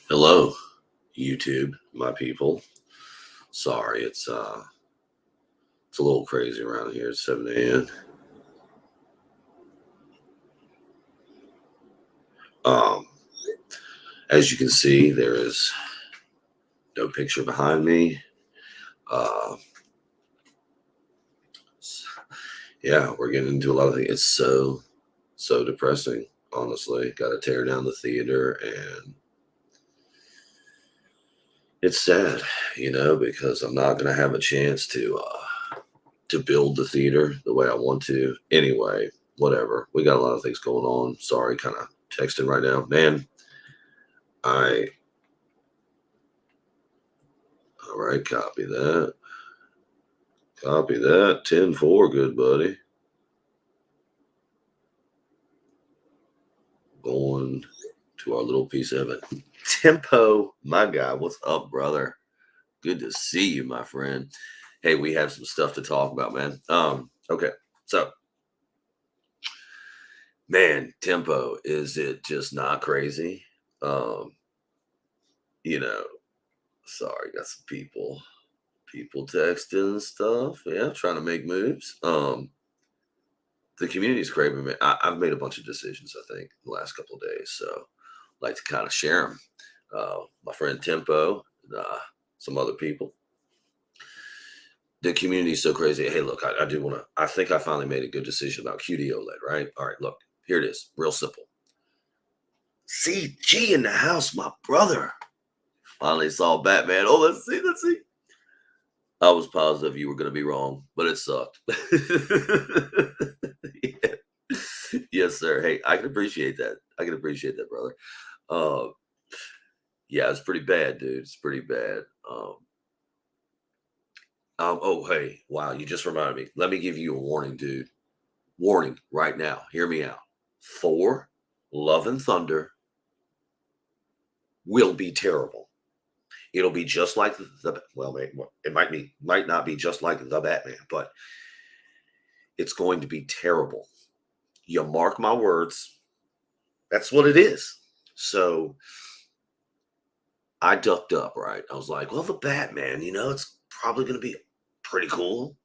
Hello, YouTube, my people. Sorry, it's a little crazy around here. It's 7 a.m. Um, as you can see, there is no picture behind me. Uh, yeah, we're getting into a lot of things. It's so depressing. Honestly, got to tear down the theater, and it's sad, because I'm not gonna have a chance to build the theater the way I want to. Anyway, whatever. We got a lot of things going on. Sorry, kind of texting right now, man. I All right, copy that. Copy that. 10-4, good buddy. Going to our little piece of it. Tempo, my guy. What's up, brother? Good to see you, my friend. Hey, we have some stuff to talk about, man. Okay. So, man, Tempo, is it just not crazy? Um, you know, sorry, got some people texting and stuff. Yeah, trying to make moves. The community's craving me. I've made a bunch of decisions, I think, the last couple of days. So, like to kind of share them. My friend Tempo, some other people. The community is so crazy. Hey, look, I do want to. I think I finally made a good decision about QD OLED. Right? All right, look, here it is, real simple. CG in the house, my brother. Finally saw Batman. Oh, let's see. I was positive you were going to be wrong, but it sucked. Yeah. Yes, sir. Hey, I can appreciate that. I can appreciate that, brother. Uh, yeah, it's pretty bad, dude. It's pretty bad. Oh, hey, wow, you just reminded me. Let me give you a warning, dude. Warning right now. Hear me out. Thor, Love and Thunder will be terrible. It'll be just like it might not be just like the Batman, but it's going to be terrible. You mark my words. That's what it is. So I ducked up, right? I was like, well, the Batman, it's probably going to be pretty cool.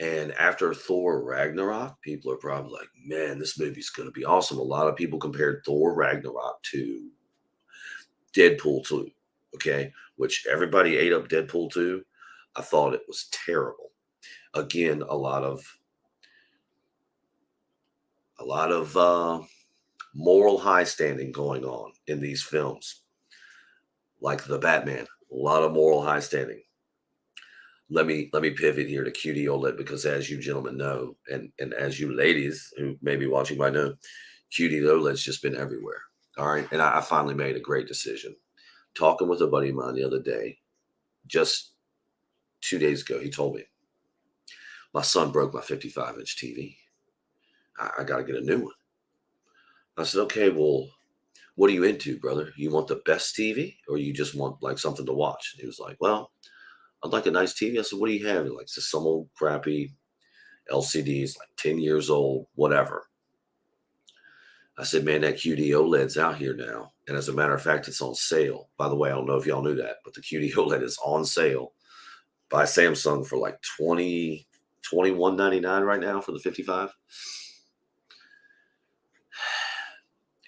And after Thor Ragnarok, people are probably like, man, this movie's going to be awesome. A lot of people compared Thor Ragnarok to Deadpool 2, okay? Which everybody ate up Deadpool 2. I thought it was terrible. Again, a lot of moral high standing going on in these films, like the Batman. A lot of moral high standing. Let me pivot here to QD OLED because, as you gentlemen know, and as you ladies who may be watching might know, QD OLED's just been everywhere. All right, and I finally made a great decision. Talking with a buddy of mine the other day, just 2 days ago, he told me my son broke my 55-inch TV. I got to get a new one. I said, okay, well, what are you into, brother? You want the best TV, or you just want like something to watch? He was like, well, I'd like a nice TV. I said, what do you have? He's like, just some old crappy LCDs, like 10 years old, whatever. I said, man, that QD OLED's out here now. And as a matter of fact, it's on sale. By the way, I don't know if y'all knew that, but the QD OLED is on sale by Samsung for like 21.99 right now for the 55.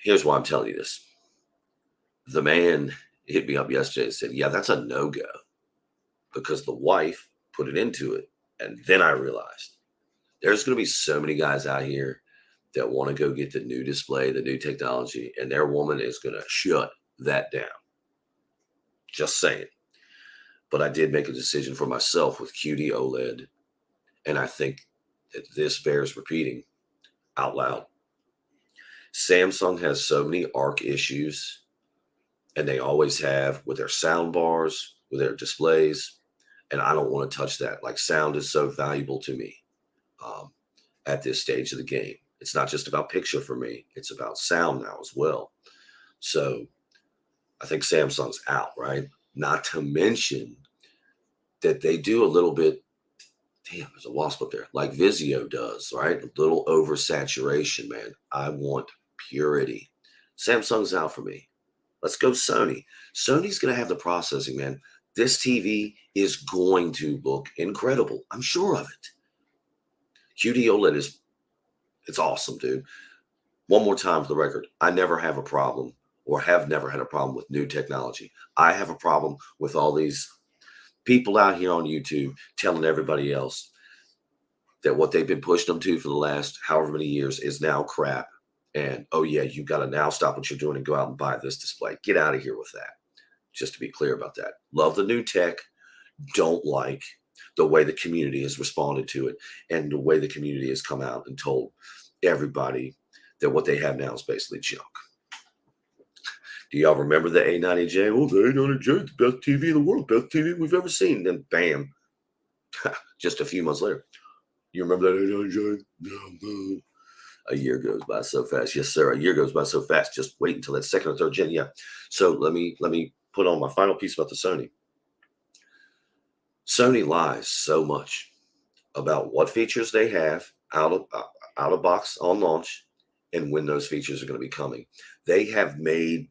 Here's why I'm telling you this. The man hit me up yesterday and said, yeah, that's a no-go because the wife put it into it. And then I realized there's going to be so many guys out here that want to go get the new display, the new technology, and their woman is going to shut that down. Just saying. But I did make a decision for myself with QD OLED, and I think that this bears repeating out loud. Samsung has so many ARC issues, and they always have with their sound bars, with their displays, and I don't want to touch that. Like sound is so valuable to me um, at this stage of the game. It's not just about picture for me; it's about sound now as well. So I think Samsung's out, right? Not to mention that they do a little bit. Damn, there's a wasp up there, like Vizio does, right? A little oversaturation, man. I want purity. Samsung's out for me. Let's go Sony. Sony's going to have the processing, man. This TV is going to look incredible. I'm sure of it. QD OLED it's awesome, dude. One more time for the record. I never have a problem or have never had a problem with new technology. I have a problem with all these people out here on YouTube telling everybody else that what they've been pushing them to for the last however many years is now crap. And oh yeah, you got to now stop what you're doing and go out and buy this display. Get out of here with that. Just to be clear about that. Love the new tech. Don't like the way the community has responded to it and the way the community has come out and told everybody that what they have now is basically junk. Do y'all remember the A90J? Oh, the A90J, the best TV in the world, best TV we've ever seen. Then bam, just a few months later. You remember that A90J? No. A year goes by so fast. Yes, sir. A year goes by so fast. Just wait until that second or third gen. Yeah. So let me put on my final piece about the Sony. Sony lies so much about what features they have out of box on launch and when those features are going to be coming. They have made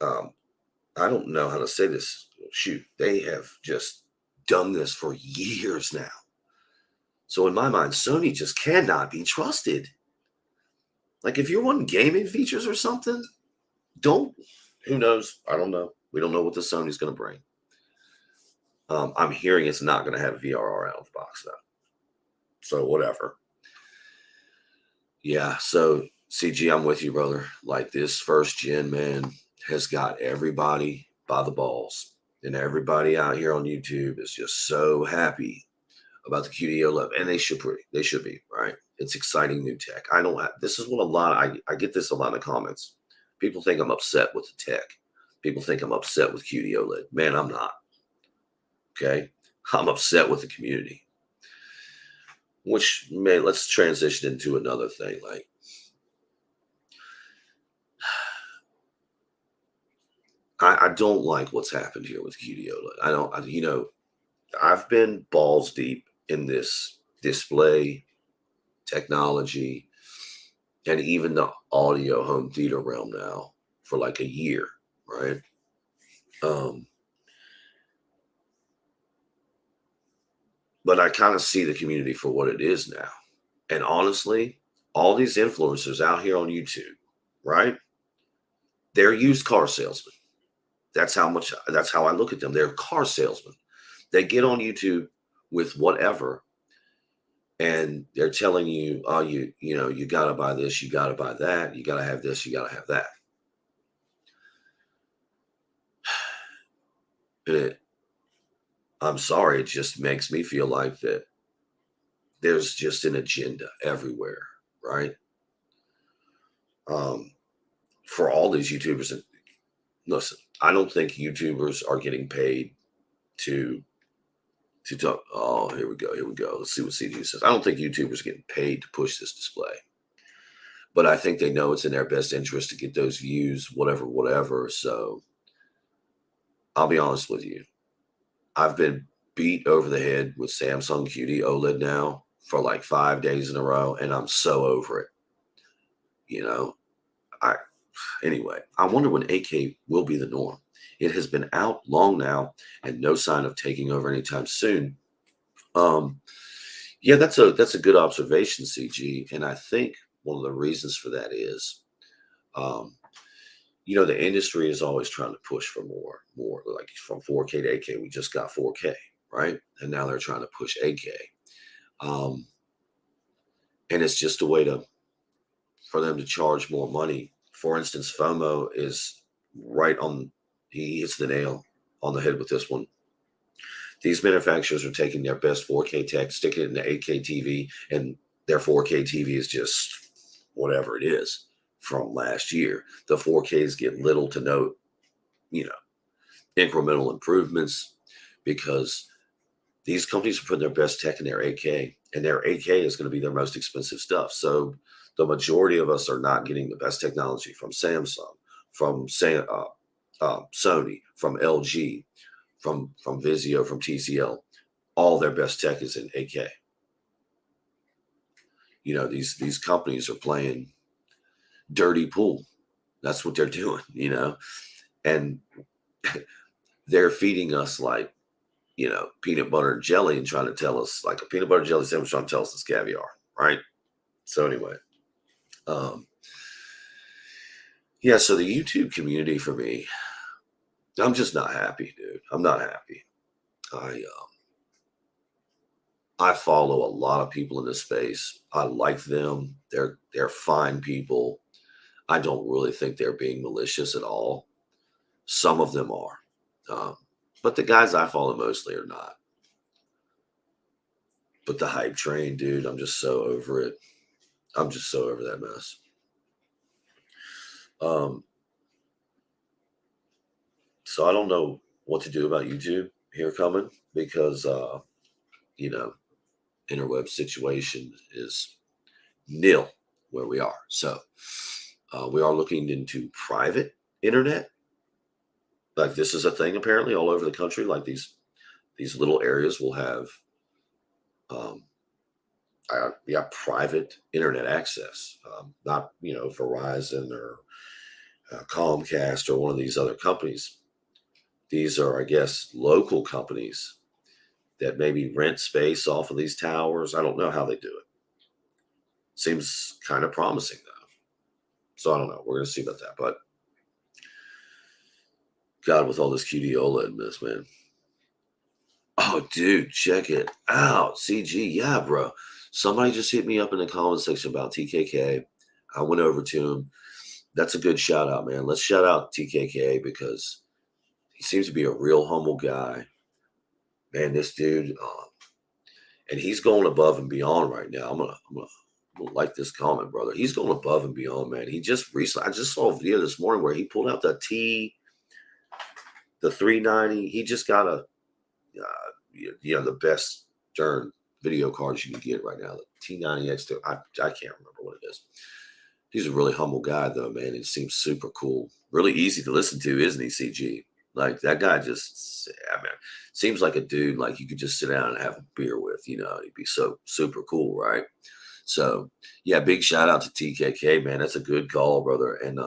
I don't know how to say this. Shoot, they have just done this for years now. So in my mind, Sony just cannot be trusted. Like if you're wanting gaming features or something, who knows? I don't know. We don't know what the Sony's going to bring. I'm hearing it's not going to have VRR out of the box though. So whatever. Yeah. So CG, I'm with you, brother. Like this first gen, man, has got everybody by the balls, and everybody out here on YouTube is just so happy about the QD OLED, and they should be, right? It's exciting new tech. This is what I get this a lot in the comments. People think I'm upset with the tech. People think I'm upset with QD OLED. Man, I'm not. Okay. I'm upset with the community. Which, man, let's transition into another thing. Like, I don't like what's happened here with QD OLED. I've been balls deep in this display technology and even the audio home theater realm now for like a year, right? But I kind of see the community for what it is now. And honestly, all these influencers out here on YouTube, right? They're used car salesmen. That's how I look at them. They're car salesmen. They get on YouTube with whatever, and they're telling you, oh, you gotta buy this, you gotta buy that, you gotta have this, you gotta have that. I'm sorry, it just makes me feel like that there's just an agenda everywhere, right? For all these YouTubers, and listen, I don't think YouTubers are getting paid to talk. Oh, here we go. Let's see what CG says. I don't think YouTubers are getting paid to push this display, but I think they know it's in their best interest to get those views, whatever. So I'll be honest with you. I've been beat over the head with Samsung QD OLED now for like 5 days in a row, and I'm so over it. Anyway, I wonder when 8K will be the norm. It has been out long now and no sign of taking over anytime soon. Yeah, that's a good observation, CG. And I think one of the reasons for that is, the industry is always trying to push for more, like from 4K to 8K. We just got 4K, right? And now they're trying to push 8K. And it's just a way for them to charge more money. For instance, FOMO is he hits the nail on the head with this one. These manufacturers are taking their best 4K tech, sticking it in the 8K TV, and their 4K TV is just whatever it is from last year. The 4Ks get little to no, incremental improvements because these companies are putting their best tech in their 8K, and their 8K is going to be their most expensive stuff. So the majority of us are not getting the best technology from Samsung, from Sony, from LG, from Vizio, from TCL. All their best tech is in 8K. These companies are playing dirty pool That's what they're doing, and they're feeding us like, peanut butter and jelly and trying to tell us like a peanut butter and jelly sandwich trying to tell us it's caviar, right? So anyway, um, yeah. So the YouTube community for me, I'm just not happy, dude. I'm not happy. I follow a lot of people in this space. I like them. They're fine people. I don't really think they're being malicious at all. Some of them are, um, but the guys I follow mostly are not. But the hype train, dude, I'm just so over it. I'm just so over that mess. Um, so I don't know what to do about YouTube here coming because you know, interweb situation is nil where we are. So we are looking into private internet. Like this is a thing apparently all over the country. Like these little areas will have um, yeah, private internet access, not Verizon or Comcast or one of these other companies. These are, I guess, local companies that maybe rent space off of these towers. I don't know how they do it. Seems kind of promising though. So I don't know. We're gonna see about that. But God, with all this QD OLED in this, man. Oh, dude, check it out. CG, yeah, bro. Somebody just hit me up in the comment section about TKK. I went over to him. That's a good shout out, man. Let's shout out TKK because he seems to be a real humble guy. Man, this dude, and he's going above and beyond right now. I'm gonna like this comment, brother. He's going above and beyond, man. He just recently, I just saw a video this morning where he pulled out the 390. He just got the best darn video cards you can get right now. The T90X. I can't remember what it is. He's a really humble guy, though, man. He seems super cool. Really easy to listen to, isn't he, CG? Like that guy just, I mean, seems like a dude like you could just sit down and have a beer with. He'd be so super cool, right? So, yeah, big shout out to TKK, man. That's a good call, brother. And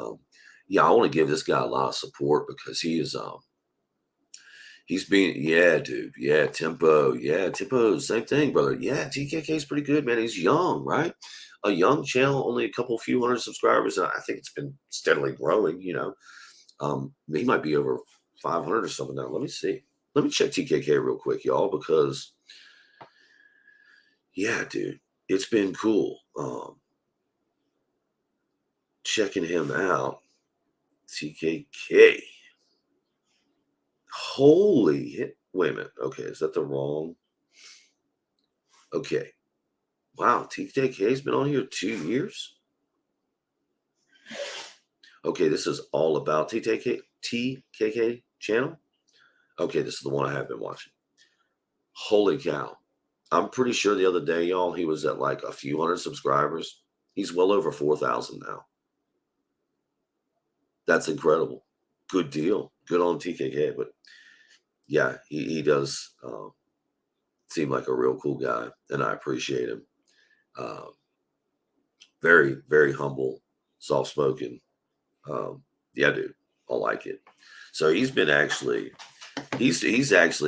yeah, I want to give this guy a lot of support because he's being, yeah, dude, yeah, Tempo, same thing, brother. Yeah, TKK is pretty good, man. He's young, right? A young channel, only a couple few hundred subscribers, and I think it's been steadily growing. He might be over 500 or something now. Let me see. Let me check TKK real quick, y'all, because yeah, dude, it's been cool. Checking him out. TKK. Holy hit. Wait a minute. Okay, is that the wrong? Okay. Wow, TKK's been on here 2 years. Okay, this is all about TKK channel. Okay, this is the one I have been watching. Holy cow. I'm pretty sure the other day, y'all, he was at like a few hundred subscribers. He's well over 4,000 now. That's incredible. Good deal. Good on TKK. But yeah, he does seem like a real cool guy, and I appreciate him. Uh, very, very humble, soft spoken. Yeah, dude, I like it. So he's actually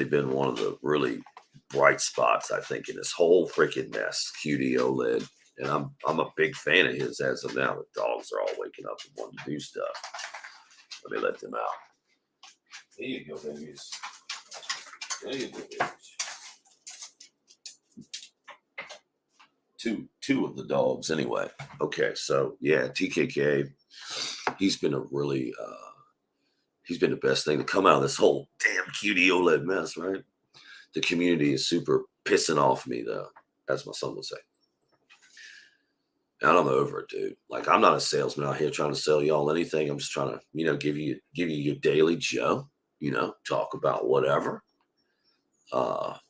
been one of the really bright spots, I think, in this whole freaking mess. QD OLED, and I'm a big fan of his as of now. The dogs are all waking up and wanting to do stuff. Let me let them out. There you go, babies. There you go, babies. Two of the dogs, anyway. Okay, so yeah, TKK. He's been he's been the best thing to come out of this whole damn QD OLED mess, right? The community is super pissing off me, though, as my son would say. And I'm over it, dude. Like I'm not a salesman out here trying to sell y'all anything. I'm just trying to, give you your daily Joe. Talk about whatever. But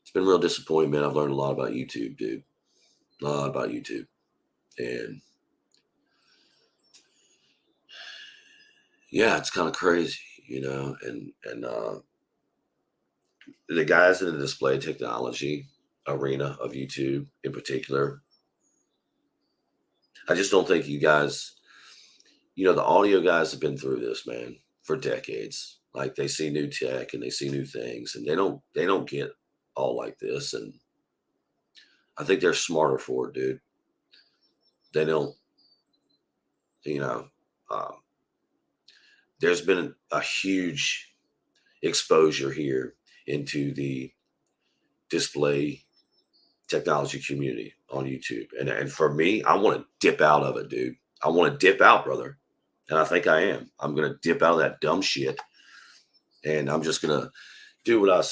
it's been real disappointing, man. I've learned a lot about YouTube, dude. A lot about YouTube, and yeah, it's kind of crazy, and the guys in the display technology arena of YouTube in particular, I just don't think you guys, the audio guys have been through this, man, for decades. Like they see new tech and they see new things, and they don't get all like this. And I think they're smarter for it, dude. They don't, you know. Um, there's been a huge exposure here into the display technology community on YouTube. And for me, I want to dip out of it, dude. I want to dip out, brother. And I think I am. I'm going to dip out of that dumb shit. And I'm just going to do what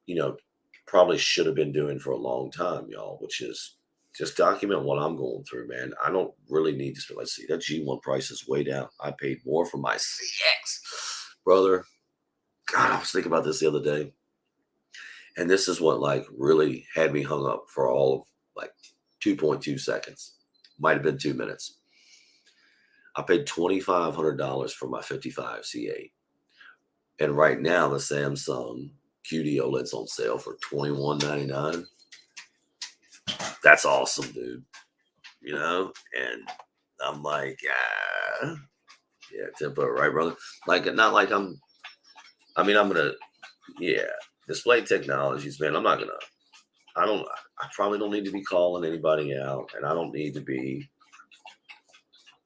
you know, probably should have been doing for a long time, y'all, which is just document what I'm going through, man. I don't really need to. Let's see, that G1 price is way down. I paid more for my CX, brother. God, I was thinking about this the other day. And this is what like really had me hung up for all of like 2.2 seconds. Might have been 2 minutes. I paid $2,500 for my 55 C8. And right now the Samsung QD OLED's on sale for $21.99. That's awesome, dude. And I'm like, yeah, tempo, right, brother? Like, not like I'm gonna, yeah, display technologies, man. I probably don't need to be calling anybody out, and I don't need to be.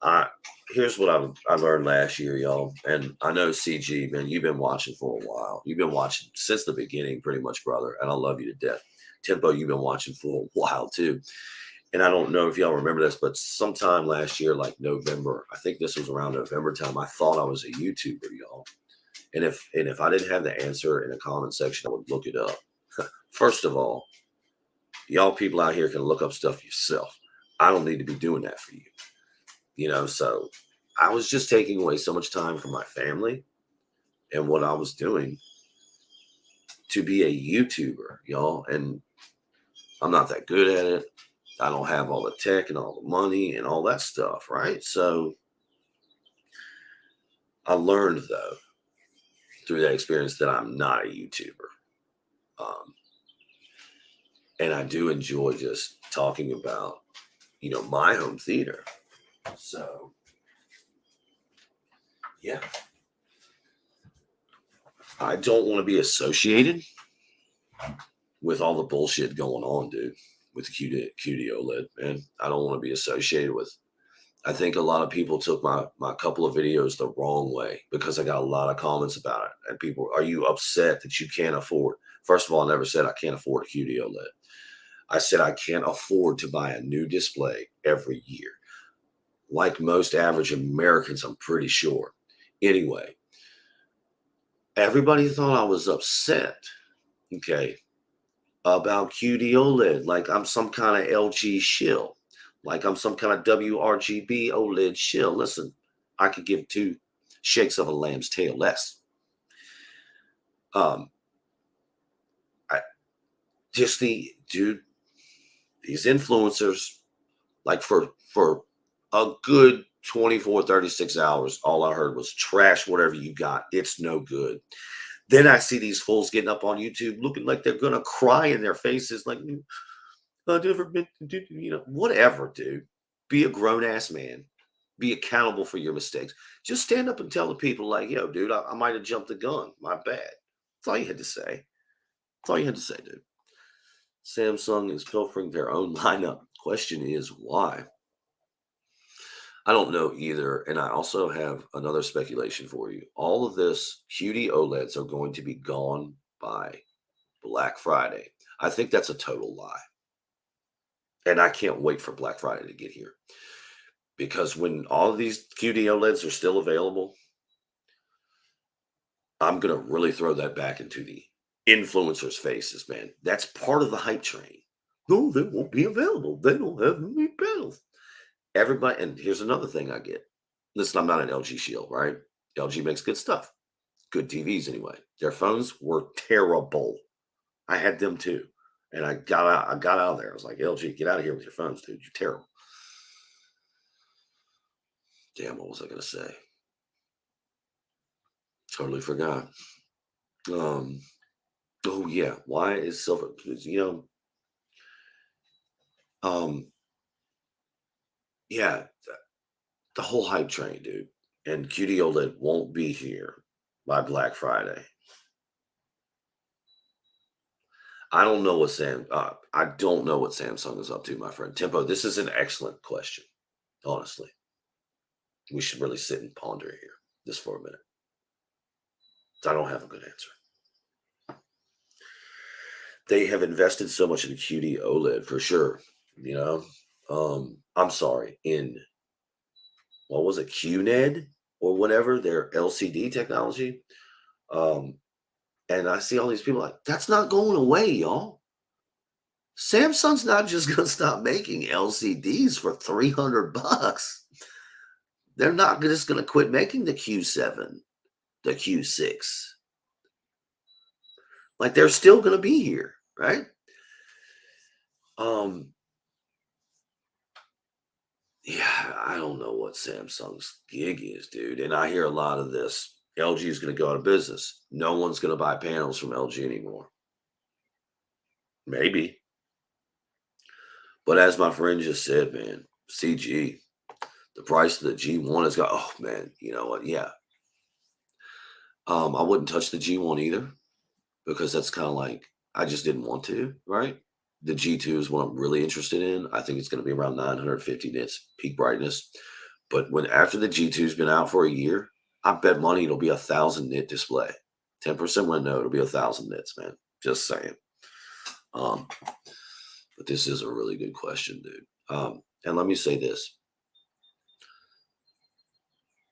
I Here's what I learned last year, y'all, and I know CG, man, you've been watching for a while. You've been watching since the beginning, pretty much, brother, and I love you to death. Tempo, you've been watching for a while too, and I don't know if y'all remember this, but sometime last year, like November, I think this was around November time, I thought I was a YouTuber, y'all, and if I didn't have the answer in the comment section, I would look it up. First of all, y'all people out here can look up stuff yourself. I don't need to be doing that for you. So I was just taking away so much time from my family and what I was doing to be a YouTuber, y'all. And I'm not that good at it. I don't have all the tech and all the money and all that stuff, right? So I learned though through that experience that I'm not a YouTuber. Um, and I do enjoy just talking about, my home theater. So yeah, I don't want to be associated with all the bullshit going on, dude, with the QD OLED, man. I don't want to be associated with. I think a lot of people took my couple of videos the wrong way because I got a lot of comments about it. And people, are you upset that you can't afford? First of all, I never said I can't afford a QD OLED. I said I can't afford to buy a new display every year. Like most average Americans, I'm pretty sure. Anyway, everybody thought I was upset. Okay, about QD OLED, like I'm some kind of LG shill, like I'm some kind of WRGB OLED shill. Listen, I could give two shakes of a lamb's tail less. Um, I just the dude, these influencers, like for a good 24, 36 hours, all I heard was trash whatever you got. It's no good. Then I see these fools getting up on YouTube looking like they're gonna cry in their faces, like I've never been, whatever, dude. Be a grown ass man. Be accountable for your mistakes. Just stand up and tell the people, like, yo, dude, I might have jumped the gun. My bad. That's all you had to say. That's all you had to say, dude. Samsung is pilfering their own lineup. Question is why? I don't know either. And I also have another speculation for you. All of this QD OLEDs are going to be gone by Black Friday. I think that's a total lie. And I can't wait for Black Friday to get here. Because when all of these QD OLEDs are still available, I'm going to really throw that back into the influencers' faces, man. That's part of the hype train. No, they won't be available. They don't have any panels. Everybody, and here's another thing I get. Listen, I'm not an LG shield, right? LG makes good stuff, good TVs anyway. Their phones were terrible. I had them too. And I got out. I got out of there. I was like, LG, get out of here with your phones, dude. You're terrible. Damn, what was I going to say? Totally forgot. Um, oh yeah, why is silver? Because, um, yeah, the whole hype train, dude. And QD OLED won't be here by Black Friday. I don't know what Samsung is up to, my friend. Tempo, this is an excellent question. Honestly, we should really sit and ponder here just for a minute. I don't have a good answer. They have invested so much in QD OLED for sure. You know, I'm sorry, in what was it, QNED or whatever, their LCD technology. Um, and I see all these people like, that's not going away, y'all. Samsung's not just going to stop making LCDs for 300 bucks. They're not just going to quit making the Q7, the Q6. Like they're still going to be here, right? Um, yeah, I don't know what Samsung's gig is, dude. And I hear a lot of this. LG is going to go out of business. No one's going to buy panels from LG anymore. Maybe. But as my friend just said, man, CG, the price of the G1 has got, oh man, you know what? Yeah. I wouldn't touch the G1 either because that's kind of like, I just didn't want to, right? The G2 is what I'm really interested in. I think it's going to be around 950 nits peak brightness. But when after the G2's been out for a year, I bet money it'll be 1,000 nit display. 10% window, it'll be 1,000 nits, man. Just saying. Um, but this is a really good question, dude. And let me say this.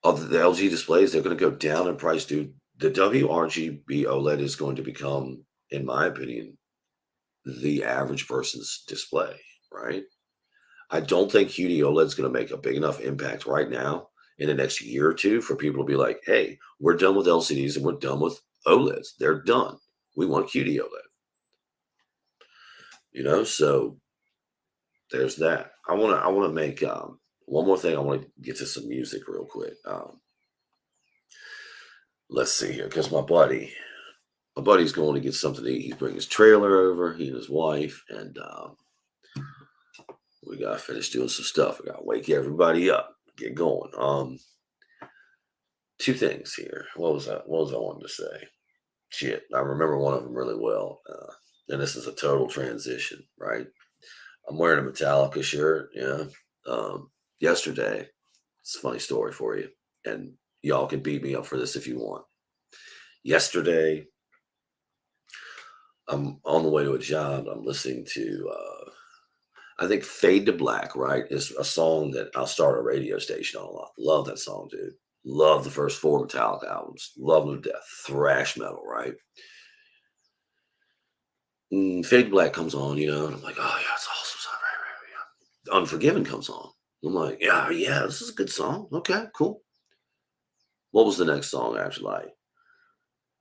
Of the LG displays, they're going to go down in price, dude. The WRGB OLED is going to become, in my opinion, the average person's display, right? I don't think QD OLED is going to make a big enough impact right now in the next year or two for people to be like, hey, we're done with LCDs and we're done with OLEDs. They're done. We want QD OLED, so there's that. I want to make one more thing. I want to get to some music real quick. Let's see here, because my buddy's going to get something to eat. He's bringing his trailer over, he and his wife, and we gotta finish doing some stuff. We gotta wake everybody up, get going. Two things here. What was that? What was I wanting to say? Shit, I remember one of them really well. And this is a total transition, right? I'm wearing a Metallica shirt. Yeah. Yesterday, it's a funny story for you, and y'all can beat me up for this if you want. Yesterday, I'm on the way to a job. I'm listening to, I think Fade to Black, right, is a song that I'll start a radio station on a lot. Love that song, dude. Love the first four Metallica albums. Love them to death. Thrash metal, right? Fade to Black comes on, and I'm like, oh, yeah, it's awesome song. Right, right, yeah. Unforgiven comes on. I'm like, yeah, yeah, this is a good song. Okay, cool. What was the next song after like,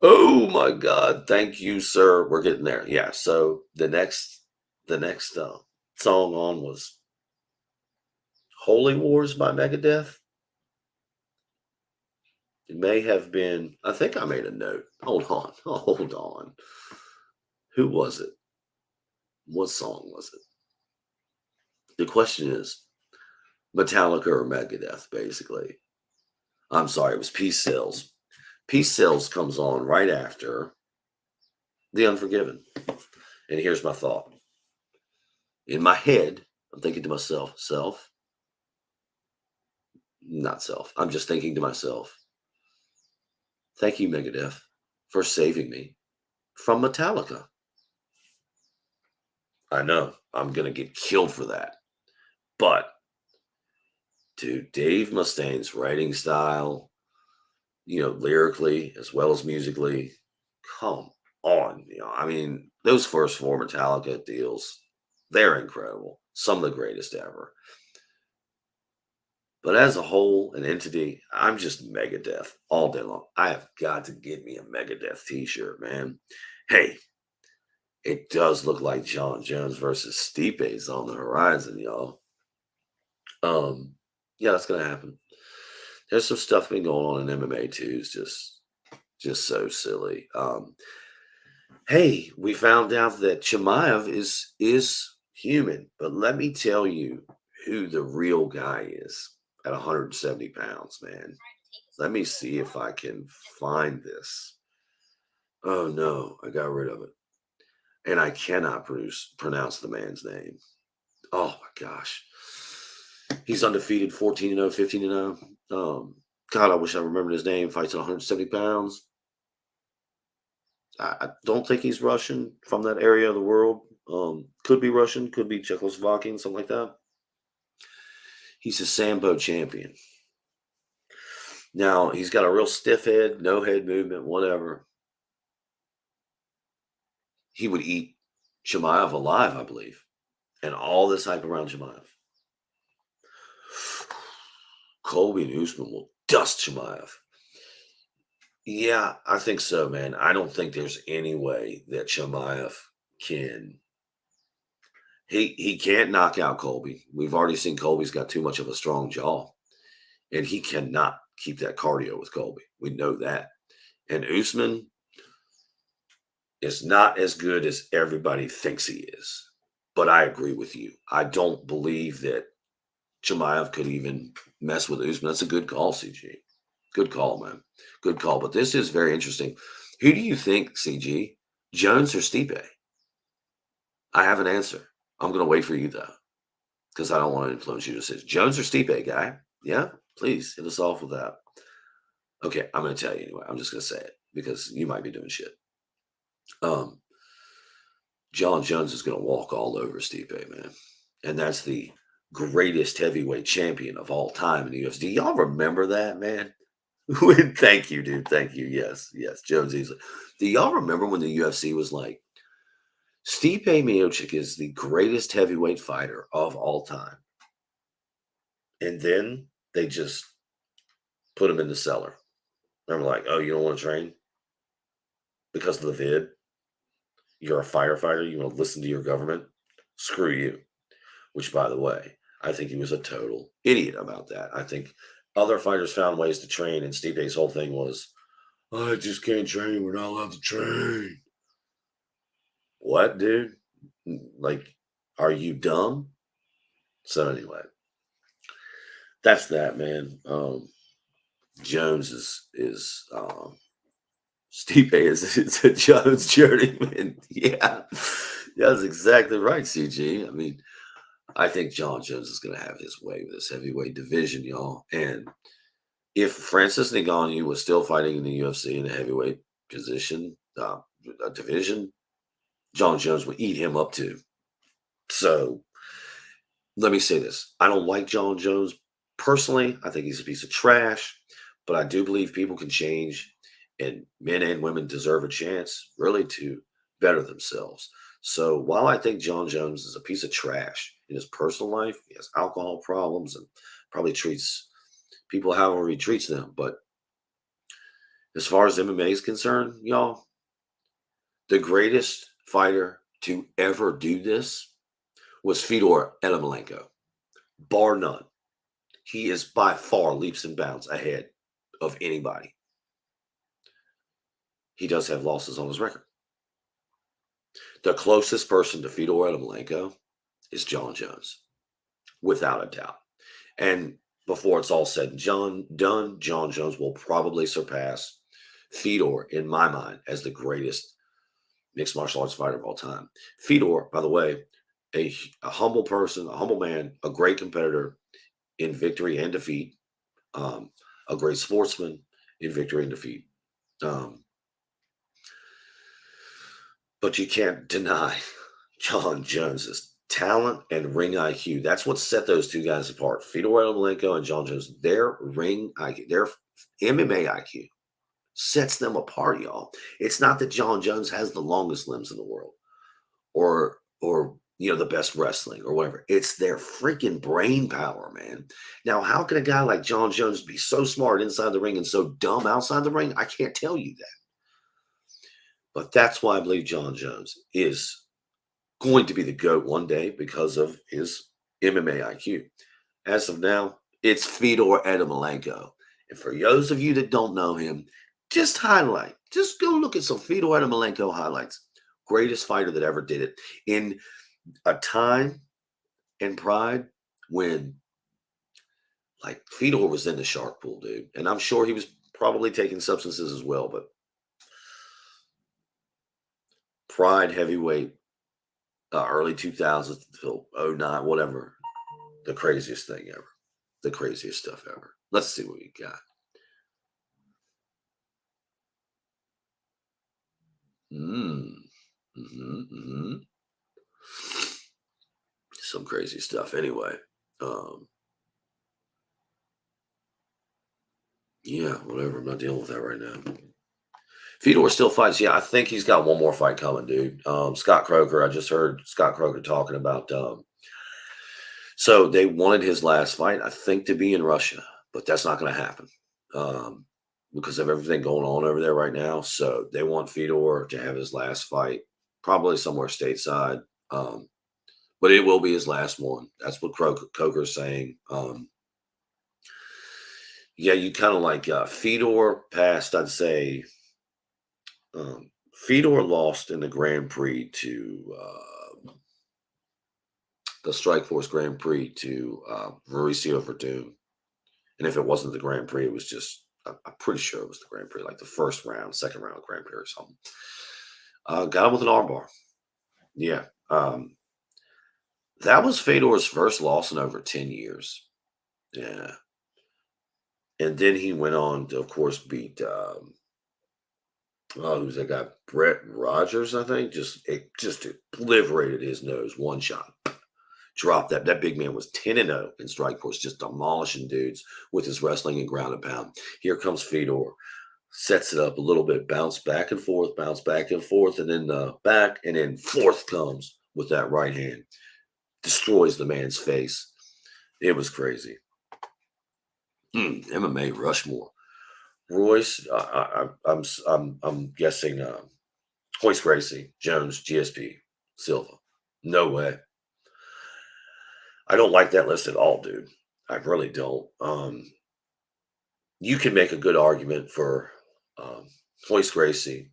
oh my God, thank you, sir. We're getting there. Yeah. So the next song on was Holy Wars by Megadeth. It may have been, I think I made a note. Hold on. Hold on. Who was it? What song was it? The question is Metallica or Megadeth, basically. I'm sorry, it was Peace Sells. Peace Sells comes on right after The Unforgiven. And here's my thought. In my head, I'm thinking to myself, not self. I'm just thinking to myself, thank you, Megadeth, for saving me from Metallica. I know I'm going to get killed for that. But, dude, Dave Mustaine's writing style, lyrically as well as musically, come on. I mean, those first four Metallica deals, they're incredible. Some of the greatest ever. But as a whole, an entity, I'm just Megadeth all day long. I have got to get me a Megadeth t-shirt, man. Hey, it does look like John Jones versus Stipe's on the horizon, y'all. Um, yeah, that's gonna happen. There's some stuff been going on in MMA too. It's just so silly. Hey, we found out that Chimaev is human, but let me tell you who the real guy is at 170 pounds, man. Let me see if I can find this. Oh no, I got rid of it. And I cannot pronounce the man's name. Oh my gosh. He's undefeated 14-0, 15-0. God, I wish I remembered his name. Fights at 170 pounds. I don't think he's Russian from that area of the world. Could be Russian, could be Czechoslovakian, something like that. He's a Sambo champion. Now, he's got a real stiff head, no head movement, whatever. He would eat Chimaev alive, I believe. And all this hype around Chimaev. Colby and Usman will dust Chimaev. Yeah, I think so, man. I don't think there's any way that Chimaev can. He can't knock out Colby. We've already seen Colby's got too much of a strong jaw, and he cannot keep that cardio with Colby. We know that. And Usman is not as good as everybody thinks he is. But I agree with you. I don't believe that Chimaev could even mess with Usman. That's a good call, CG. Good call, man. Good call. But this is very interesting. Who do you think, CG? Jones or Stipe? I have an answer. I'm going to wait for you, though, because I don't want to influence your decision. Jones or Stipe, guy? Yeah? Please hit us off with that. Okay, I'm going to tell you anyway. I'm just going to say it because you might be doing shit. John Jones is going to walk all over Stipe, man. And that's the greatest heavyweight champion of all time in the UFC. Do y'all remember that, man? Thank you, dude. Thank you. Yes, yes. Jones easily. Do y'all remember when the UFC was like, Stipe Miocic is the greatest heavyweight fighter of all time? And then they just put him in the cellar. And we're like, oh, you don't want to train because of the vid? You're a firefighter. You want to listen to your government? Screw you. Which, by the way, I think he was a total idiot about that. I think other fighters found ways to train, and Stipe's whole thing was, I just can't train. We're not allowed to train. What, dude? Like, are you dumb? So anyway, that's that, man. Jones is Stipe is a Jones journeyman. Yeah, that's exactly right, CG. I mean, I think John Jones is going to have his way with this heavyweight division, y'all. And if Francis Ngannou was still fighting in the UFC in a heavyweight position, a division, John Jones would eat him up too. So let me say this. I don't like John Jones personally. I think he's a piece of trash, but I do believe people can change, and men and women deserve a chance really to better themselves. So while I think John Jones is a piece of trash in his personal life, he has alcohol problems and probably treats people however he treats them. But as far as MMA is concerned, y'all, the greatest fighter to ever do this was Fedor Emelianenko, bar none. He is by far leaps and bounds ahead of anybody. He does have losses on his record. The closest person to Fedor Emelianenko is John Jones, without a doubt. And before it's all said and done, John Jones will probably surpass Fedor, in my mind, as the greatest mixed martial arts fighter of all time. Fedor, by the way, a humble person, a humble man, a great competitor in victory and defeat, a great sportsman in victory and defeat. But you can't deny John Jones's talent and ring IQ. That's what set those two guys apart. Fedor Emelianenko and John Jones, their ring IQ, their MMA IQ sets them apart, y'all. It's not that John Jones has the longest limbs in the world or the best wrestling or whatever. It's their freaking brain power, man. Now, how can a guy like John Jones be so smart inside the ring and so dumb outside the ring? I can't tell you that. But that's why I believe John Jones is going to be the GOAT one day because of his MMA IQ. As of now, it's Fedor Emelianenko. And for those of you that don't know him, just go look at some Fedor Emelianenko highlights. Greatest fighter that ever did it in a time and pride when like Fedor was in the shark pool, dude, and I'm sure he was probably taking substances as well, but Pride heavyweight, early 2000s till '09, whatever, the craziest thing ever, the craziest stuff ever. Let's see what we got. Mm. Hmm. Some crazy stuff. Anyway, um, yeah, whatever. I'm not dealing with that right now. Fedor still fights. Yeah, I think he's got one more fight coming, dude. Scott Croker. I just heard Scott Croker talking about. So they wanted his last fight, I think, to be in Russia, but that's not going to happen um, because of everything going on over there right now. So they want Fedor to have his last fight, probably somewhere stateside. Um, but it will be his last one. That's what Coker's saying. Yeah, you kind of like Fedor passed, I'd say. Fedor lost in the Grand Prix to the Strikeforce Grand Prix to Mauricio Verdun. And if it wasn't the Grand Prix, it was just, I'm pretty sure it was the Grand Prix, like the first round, second round Grand Prix or something. Got him with an armbar. Yeah. That was Fedor's first loss in over 10 years. Yeah. And then he went on to, of course, beat, oh, who's that guy? Brett Rogers, I think. Just obliterated his nose, one shot. Dropped that. That big man was 10-0 in Strikeforce, just demolishing dudes with his wrestling and ground and pound. Here comes Fedor, sets it up a little bit, bounce back and forth, and then back, and then fourth comes with that right hand, destroys the man's face. It was crazy. MMA Rushmore. Royce, I'm guessing Hoist Gracie, Jones, GSP, Silva. No way. I don't like that list at all, dude. I really don't. You can make a good argument for um, Hoist Gracie,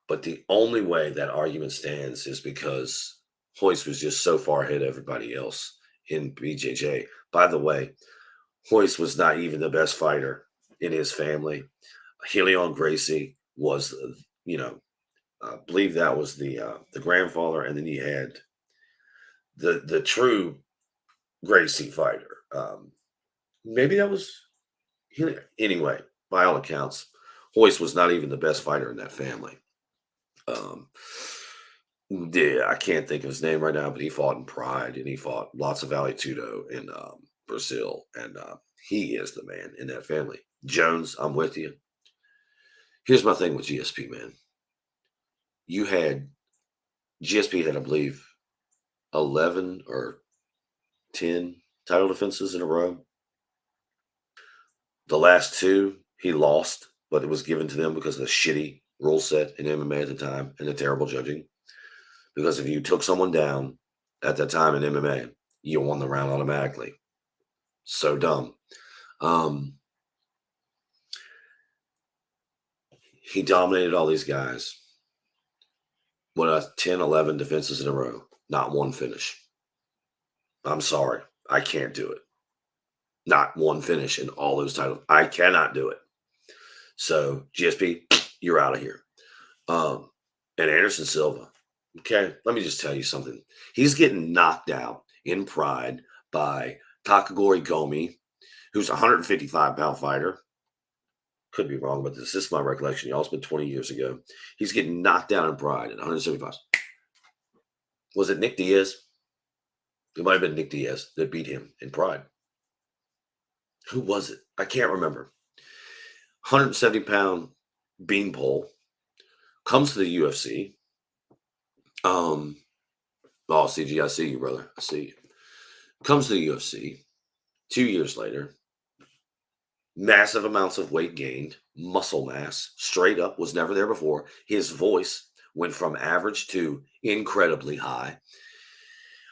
but the only way that argument stands is because Hoist was just so far ahead of everybody else in BJJ. By the way, Hoist was not even the best fighter in his family. Helion Gracie was, you know, I believe that was the grandfather, and then you had the true Gracie fighter. Maybe that was anyway. By all accounts, Hoist was not even the best fighter in that family. Um, yeah, I can't think of his name right now, but he fought in Pride and he fought lots of Vale Tudo in Brazil, and he is the man in that family. Jones, I'm with you. Here's my thing with GSP, man. You had GSP had, I believe, 11 or 10 title defenses in a row. The last two he lost, but it was given to them because of the shitty rule set in MMA at the time and the terrible judging. Because if you took someone down at that time in MMA, you won the round automatically. So dumb. Um, he dominated all these guys. What, 10, 11 defenses in a row, not one finish. I'm sorry. I can't do it. Not one finish in all those titles. I cannot do it. So GSP, you're out of here. Um, and Anderson Silva. Okay, let me just tell you something. He's getting knocked out in Pride by Takagori Gomi, who's a 155-pound fighter. Could be wrong, but this is my recollection. Y'all, it's been 20 years ago. He's getting knocked down in Pride at 175. Was it Nick Diaz? It might have been Nick Diaz that beat him in Pride. Who was it? I can't remember. 170-pound beanpole comes to the UFC. Oh, CG, I see you, brother. I see you. Comes to the UFC 2 years later. Massive amounts of weight gained, muscle mass, straight up, was never there before. His voice went from average to incredibly high.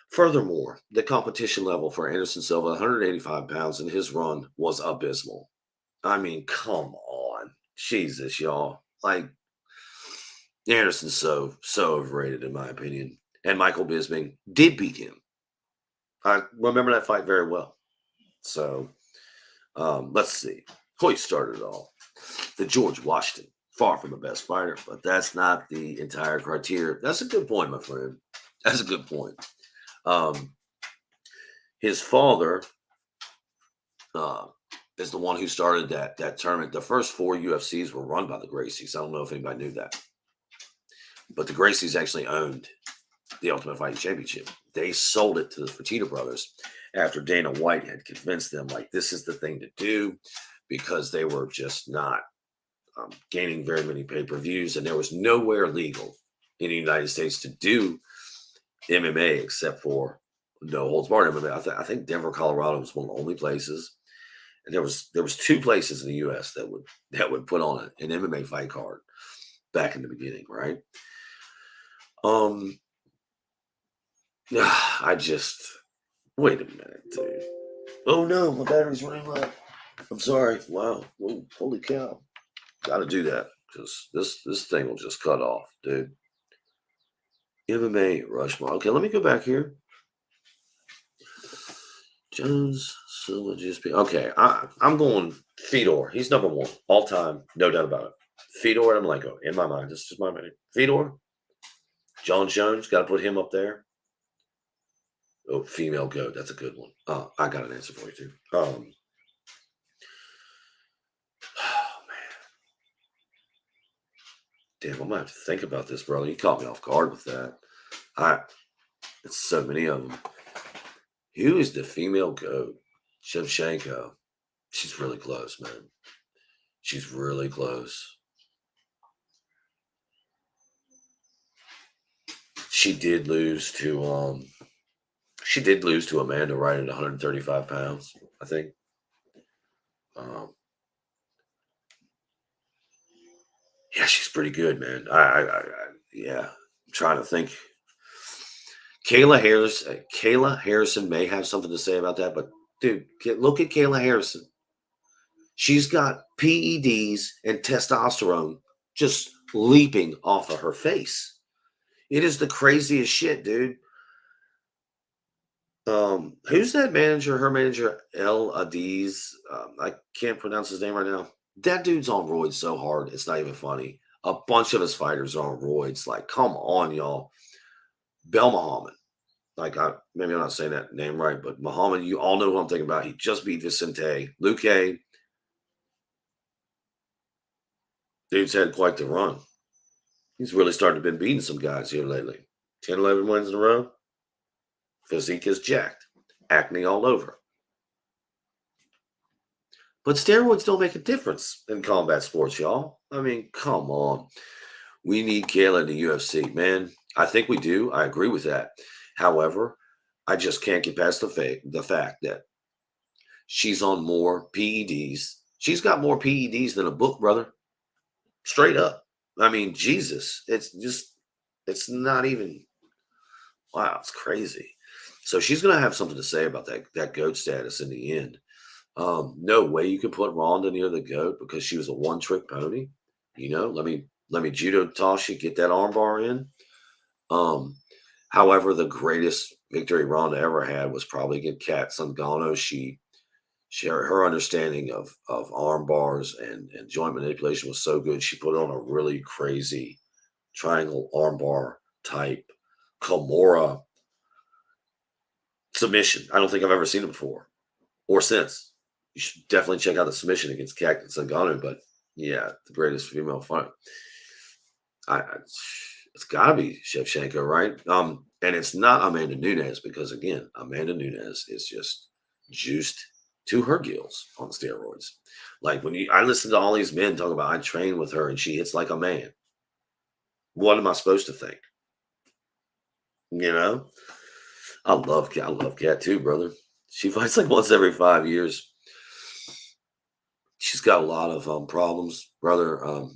Furthermore, the competition level for Anderson Silva, 185 pounds, in his run was abysmal. I mean, come on. Jesus, y'all. Like, Anderson's so overrated, in my opinion. And Michael Bisping did beat him. I remember that fight very well. So let's see. Hoyt started it all. The George Washington, far from the best fighter, but that's not the entire criteria. That's a good point, my friend. That's a good point. Um, his father uh, is the one who started that tournament. The first four UFCs were run by the Gracies. I don't know if anybody knew that, but the Gracies actually owned the Ultimate Fighting Championship. They sold it to the Fertitta brothers after Dana White had convinced them, like, this is the thing to do, because they were just not gaining very many pay-per-views, and there was nowhere legal in the United States to do MMA except for no holds barred MMA. I think Denver, Colorado was one of the only places, and there was two places in the U.S. that would put on an MMA fight card back in the beginning, right? Um, I just wait a minute, dude. Oh no, my battery's running low. I'm sorry. Wow. Whoa, holy cow. Got to do that because this thing will just cut off, dude. MMA Rushmore. Okay, let me go back here. Jones, Silva, GSP. Okay, I'm going Fedor. He's number one all time, no doubt about it. Fedor and Malenko in my mind. This is just my opinion. Fedor, John Jones, got to put him up there. Oh, female goat. That's a good one. I got an answer for you too. Oh man, damn, I'm gonna have to think about this, brother. You caught me off guard with that. I It's so many of them. Who is the female goat? Shevchenko. She's really close, man. She's really close. She did lose to Amanda Wright at 135 pounds, I think. Um, yeah, she's pretty good, man. Yeah, I'm trying to think. Kayla Harrison may have something to say about that, but dude, look at Kayla Harrison. She's got PEDs and testosterone just leaping off of her face. It is the craziest shit, dude. Who's that manager? Her manager, El Adiz. I can't pronounce his name right now. That dude's on roids so hard, it's not even funny. A bunch of his fighters are on roids. Like, come on, y'all. Bel Muhammad. Like, maybe I'm not saying that name right, but Muhammad, you all know who I'm thinking about. He just beat Vicente. Luque, dude's had quite the run. He's really started to been beating some guys here lately. 10, 11 wins in a row. Physique is jacked. Acne all over. But steroids don't make a difference in combat sports, y'all. I mean, come on. We need Kayla in the UFC, man. I think we do. I agree with that. However, I just can't get past the fact that she's on more PEDs. She's got more PEDs than a book, brother. Straight up. I mean, Jesus. It's not even, wow, it's crazy. So she's going to have something to say about that GOAT status in the end. No way you can put Ronda near the GOAT because she was a one-trick pony. Let me judo toss you, get that armbar in. However, the greatest victory Ronda ever had was probably against Kat Zingano. Her understanding of arm bars and joint manipulation was so good. She put on a really crazy triangle armbar type Kimura submission. I don't think I've ever seen it before or since. You should definitely check out the submission against Kat Zingano. But yeah, the greatest female fight. It's got to be Shevchenko, right? And it's not Amanda Nunes because again, Amanda Nunes is just juiced to her gills on steroids. Like I listen to all these men talk about I train with her and she hits like a man. What am I supposed to think? You know, I love Kat too, brother. She fights like once every 5 years. She's got a lot of problems, brother.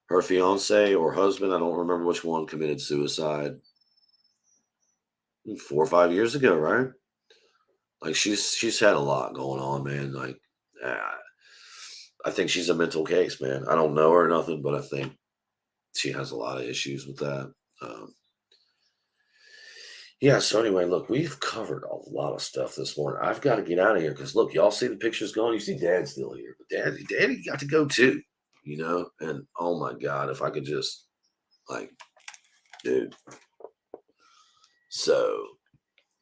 Her fiance or husband, I don't remember which one, committed suicide 4 or 5 years ago, right? Like she's had a lot going on, man. Like uh, I think she's a mental case, man. I don't know her or nothing, but I think she has a lot of issues with that. Um, Yeah, so anyway, look, we've covered a lot of stuff this morning. I've got to get out of here because look, y'all see the pictures going. You see Dad still here, but Daddy got to go too, And oh my God, if I could just like, dude. So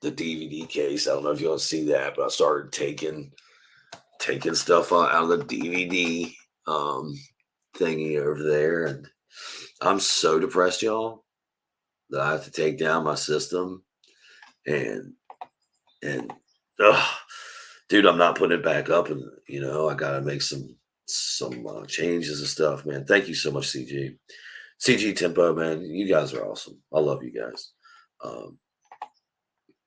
the DVD case, I don't know if you want to see that, but I started taking stuff out of the DVD thingy over there, and I'm so depressed, y'all, that I have to take down my system and and ugh, dude, I'm not putting it back up, and I gotta make some changes and stuff, man. Thank you so much, CG Tempo, man. You guys are awesome. I love you guys. Um,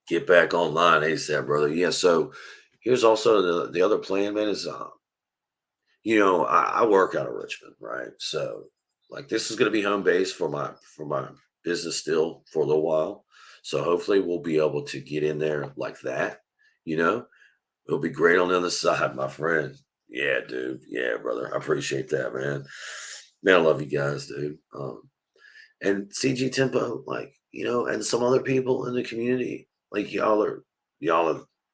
get back online ASAP, brother. Yeah. So here's also the other plan, man. Is I work out of Richmond, right? So like this is going to be home base for my business still for a little while. So hopefully we'll be able to get in there like that. You know, it'll be great on the other side, my friend. Yeah, dude. Yeah, brother. I appreciate that, man. Man, I love you guys, dude. And CG Tempo, like, and some other people in the community, like y'all are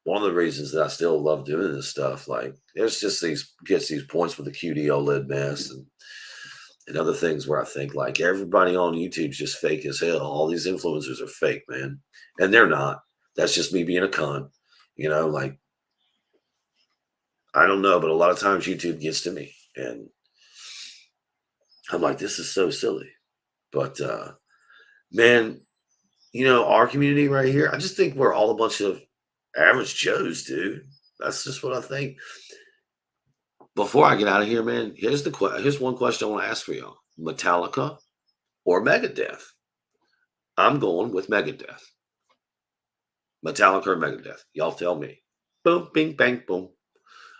one of the reasons that I still love doing this stuff. Like, there's just gets these points with the QD OLED mess and other things where I think like everybody on YouTube's just fake as hell. All these influencers are fake, man. And they're not. That's just me being a cunt. Like I don't know, but a lot of times YouTube gets to me and I'm like, this is so silly. But man, our community right here, I just think we're all a bunch of average Joes, dude. That's just what I think. Before I get out of here, man, here's one question I want to ask for y'all: Metallica or Megadeth? I'm going with Megadeth. Metallica or Megadeth? Y'all tell me. Boom, bing, bang, boom.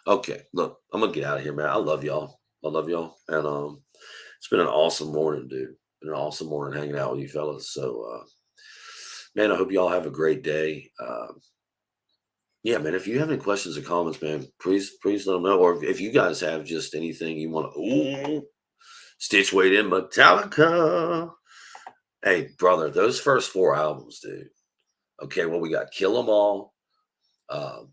Okay, look, I'm gonna get out of here, man. I love y'all. I love y'all, and it's been an awesome morning, dude. Been an awesome morning hanging out with you fellas. So, man, I hope y'all have a great day. Yeah, man. If you have any questions or comments, man, please let them know. Or if you guys have just anything you want to, Stitch Weight in Metallica. Hey, brother, those first four albums, dude. Okay, well, we got Kill 'Em All, um,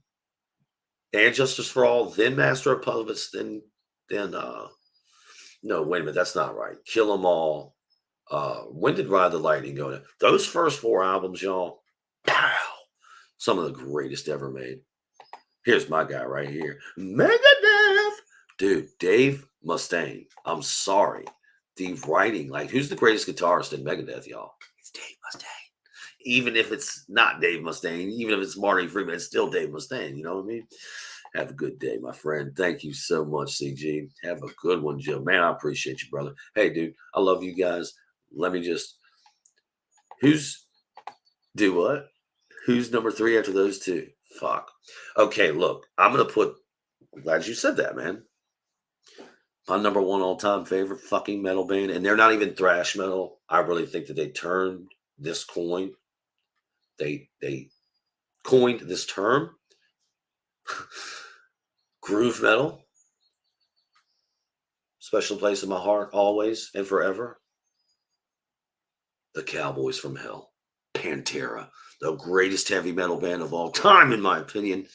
and Justice for All, then Master of Puppets, then no, wait a minute, that's not right. Kill 'Em All. When did Ride the Lightning go in? Those first four albums, y'all. Pow! Some of the greatest ever made. Here's my guy right here. Megadeth. Dude, Dave Mustaine. I'm sorry. The writing, like, who's the greatest guitarist in Megadeth, y'all? It's Dave Mustaine. Even if it's not Dave Mustaine, even if it's Marty Friedman, it's still Dave Mustaine. You know what I mean? Have a good day, my friend. Thank you so much, CG. Have a good one, Joe. Man, I appreciate you, brother. Hey, dude, I love you guys. Let me just, who's, do what? Who's number three after those two? Fuck. Okay, look, I'm glad you said that, man. My number one all time favorite fucking metal band, and they're not even thrash metal. I really think that they turned this coin. They coined this term, groove metal. Special place in my heart, always and forever. The Cowboys from Hell, Pantera, the greatest heavy metal band of all time, in my opinion.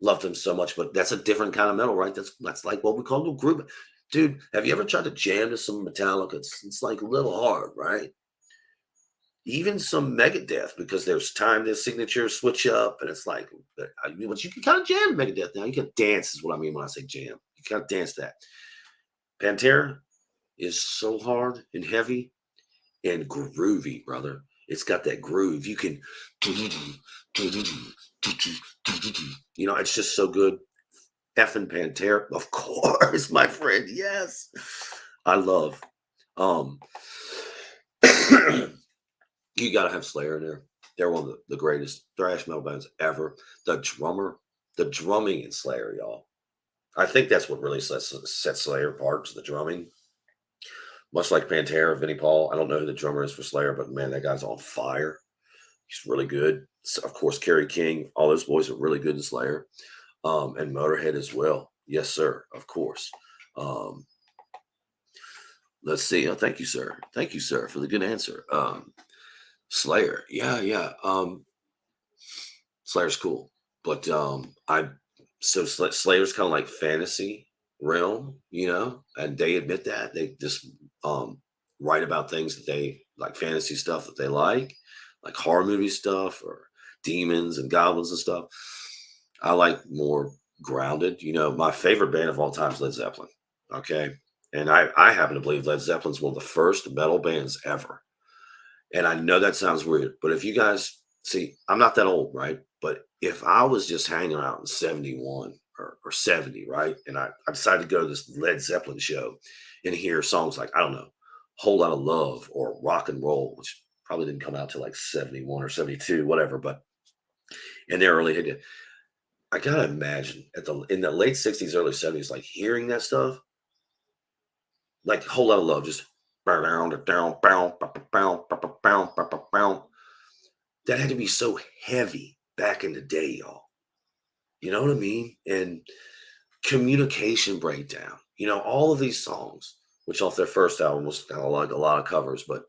Loved them so much, but that's a different kind of metal, right? That's like what we call the group. Dude, have you ever tried to jam to some Metallica? It's like a little hard, right? Even some Megadeth, because there's time their signatures switch up, and it's like, but you can kind of jam Megadeth now. You can dance, is what I mean when I say jam. You can dance that. Pantera is so hard and heavy and groovy, brother. It's got that groove. You can, it's just so good. Effing Pantera, of course, my friend. Yes, I love. Um, you gotta have Slayer in there. They're one of the greatest thrash metal bands ever. The drumming in Slayer, y'all. I think that's what really sets Slayer apart, is the drumming. Much like Pantera, Vinnie Paul. I don't know who the drummer is for Slayer, but man, that guy's on fire. He's really good. So, of course, Kerry King. All those boys are really good in Slayer, and Motorhead as well. Yes, sir. Of course. Um, let's see. Thank you, sir. Thank you, sir, for the good answer. Slayer. Yeah, yeah. Slayer's cool. But Slayer's kind of like fantasy realm, and they admit that. They just um write about things that they like, fantasy stuff that they like horror movie stuff or demons and goblins and stuff. I like more grounded. My favorite band of all time is Led Zeppelin. Okay. And I happen to believe Led Zeppelin's one of the first metal bands ever. And I know that sounds weird, but if you guys see, I'm not that old, right? But if I was just hanging out in 71 or 70, right? And I decided to go to this Led Zeppelin show and hear songs like, I don't know, Whole Lot of Love or Rock and Roll, which probably didn't come out till like 71 or 72, whatever. But in their early hit, I gotta imagine in the late 60s, early 70s, like hearing that stuff, like Whole Lot of Love, just that had to be so heavy back in the day, y'all. You know what I mean? And communication breakdown. All of these songs, which off their first album was kind of like a lot of covers, but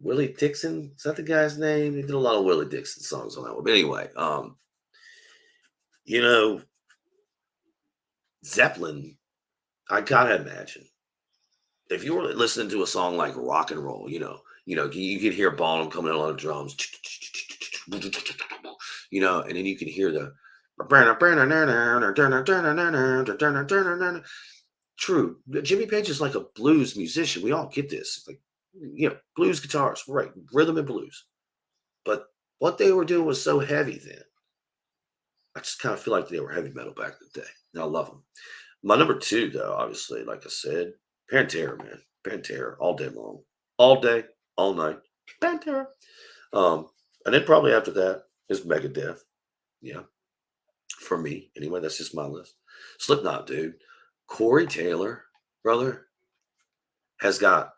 Willie Dixon, is that the guy's name? He did a lot of Willie Dixon songs on that one. But anyway, you know, Zeppelin, I gotta imagine if you were listening to a song like Rock and Roll, you could hear Bonham coming in on the drums, and then you can hear the true. Jimmy Page is like a blues musician. We all get this. It's like, blues guitars, right? Rhythm and blues. But what they were doing was so heavy then. I just kind of feel like they were heavy metal back in the day. And I love them. My number two, though, obviously, like I said, Pantera, man. Pantera all day long. All day, all night. Pantera. Um, and then probably after that is Megadeth. Yeah. For me, anyway, that's just my list. Slipknot, dude. Corey Taylor, brother, has got,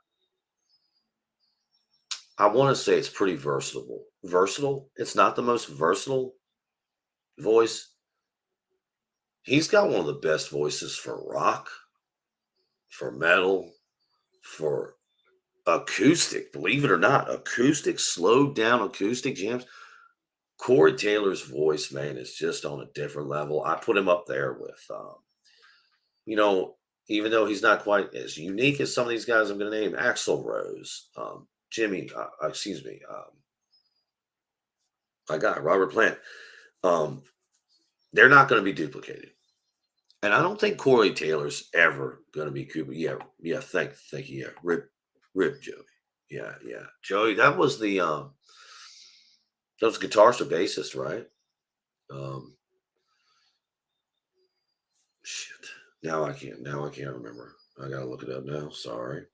I want to say it's pretty versatile. Versatile. It's not the most versatile voice. He's got one of the best voices for rock, for metal, for acoustic. Believe it or not, acoustic, slowed down acoustic jams. Corey Taylor's voice, man, is just on a different level. I put him up there with, you know, even though he's not quite as unique as some of these guys I'm going to name, Axl Rose, Jimmy, excuse me, my guy, Robert Plant. Um, they're not going to be duplicated. And I don't think Corey Taylor's ever going to be Cooper. Yeah, yeah. Thank you. Yeah, rip, Joey. Yeah, yeah, Joey. That was guitarist or bassist, right? Um, shit. Now I can't remember. I gotta look it up now. Sorry.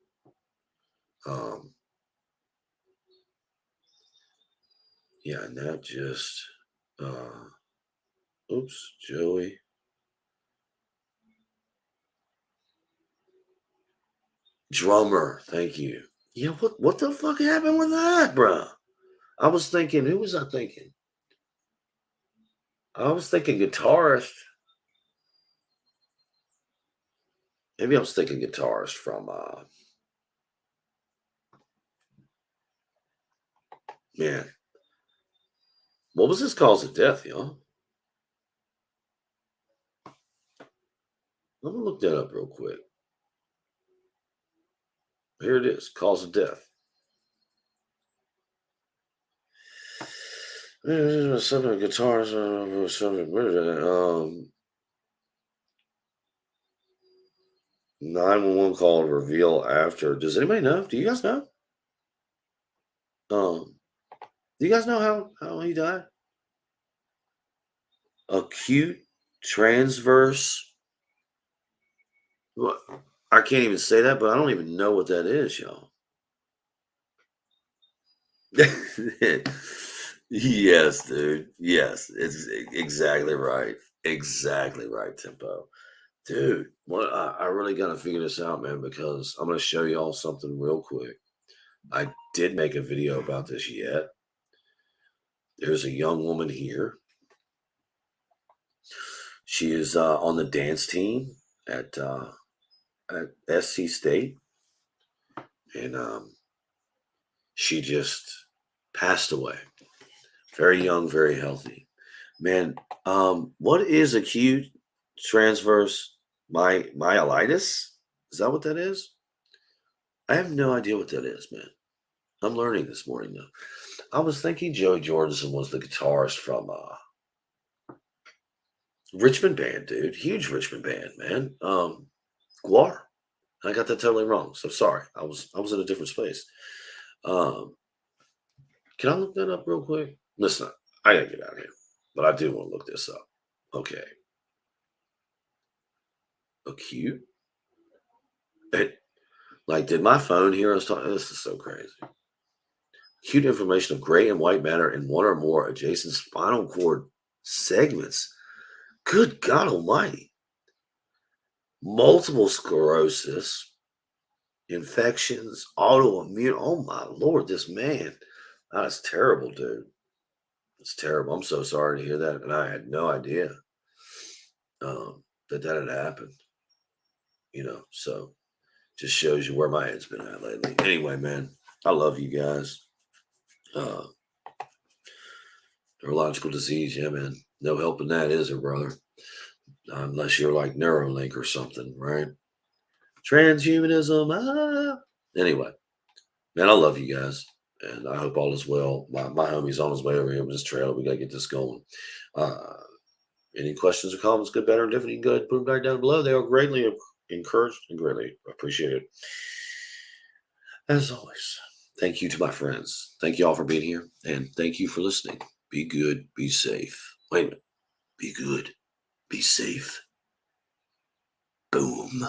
Um, yeah, and that just. Uh, oops, Joey. Drummer. Thank you. Yeah, what the fuck happened with that, bruh? I was thinking. Who was I thinking? I was thinking guitarist. Maybe I was thinking guitarist from man. What was this cause of death, y'all? Let me look that up real quick. Here it is, cause of death. Some guitars, some 911 call reveal after. Does anybody know? Do you guys know? Um, do you guys know how he died? Acute transverse. What? I can't even say that, but I don't even know what that is, y'all. Yes, dude. Yes, it's exactly right. Exactly right, Tempo. Dude, what I really gotta figure this out, man, because I'm gonna show y'all something real quick. I did make a video about this yet. There's a young woman here. She is on the dance team at SC State, and She just passed away. Very young, very healthy. Man, what is acute transverse myelitis? Is that what that is? I have no idea what that is, man. I'm learning this morning though. I was thinking Joey Jordison was the guitarist from Richmond band, dude. Huge Richmond band, man. Guar. I got that totally wrong. So sorry. I was in a different space. Um, can I look that up real quick? Listen, I gotta get out of here, but I do want to look this up. Okay, acute. It, like, did my phone hear us talking? This is so crazy. Acute inflammation of gray and white matter in one or more adjacent spinal cord segments. Good God Almighty! Multiple sclerosis, infections, autoimmune. Oh my Lord, this man. That's terrible, dude. It's terrible. I'm so sorry to hear that, and I had no idea that that had happened. So just shows you where my head's been at lately. Anyway, man, I love you guys. Uh, Neurological disease, yeah, man. No helping that, is there, brother? Unless you're like Neuralink or something, right? Transhumanism. Anyway, man, I love you guys, and I hope all is well. My homie's on his way over here with this trailer. We gotta get this going. Uh, any questions or comments, good, better, and different, you can go ahead and put them back down below. They are greatly encouraged and greatly appreciated. As always, thank you to my friends. Thank you all for being here, and thank you for listening. Be good, be safe. Wait a minute. Be good, be safe. Boom.